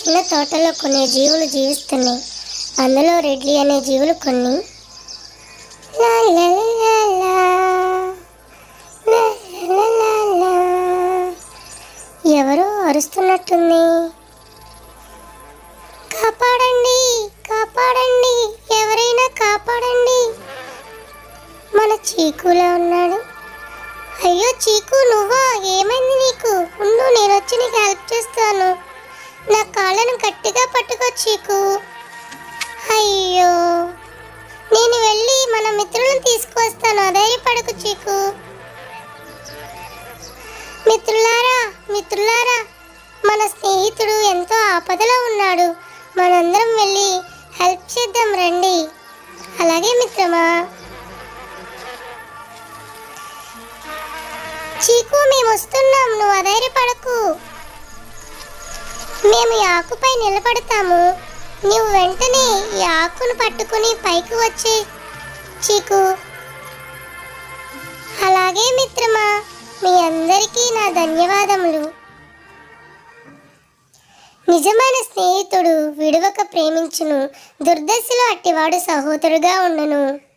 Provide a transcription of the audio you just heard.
చిన్న తోటలో కొన్ని జీవులు జీవిస్తున్నాయి. అందులో రెడ్లీ అనే జీవులు కొన్ని. లా లా లా లా, లా లా లా లా. ఎవరో అరుస్తున్నట్టుంది. కాపాడండి, కాపాడండి, ఎవరైనా కాపాడండి. మన చీకులా ఉన్నాడు. అయ్యో చీకు, నువ్వా? ఏమైంది నీకు? ఉండు, నేను వచ్చి నీకు హెల్ప్ చేస్తాను. నా కాళ్ళను గట్టిగా పట్టుకో చీకు. అయ్యో, నేను వెళ్ళి మన మిత్రులను తీసుకువస్తాను, అధైర్యపడకు చీకు. మిత్రులారా, మిత్రులారా, మన స్నేహితుడు ఎంతో ఆపదలో ఉన్నాడు. మనందరం వెళ్ళి హెల్ప్ చేద్దాం రండి. అలాగే మిత్రమా. చీకు, మేము వస్తున్నాం, నువ్వు అధైర్యపడకు. మేము ఈ ఆకుపై నిలబడతాము. నువ్వు వెంటనే ఈ ఆకును పట్టుకుని పైకి వచ్చే చీకు. అలాగే మిత్రమా, మీ అందరికీ నా ధన్యవాదములు. నిజమైన స్నేహితుడు విడువక ప్రేమించును, దుర్దశలో అట్టివాడు సహోదరుగా ఉండును.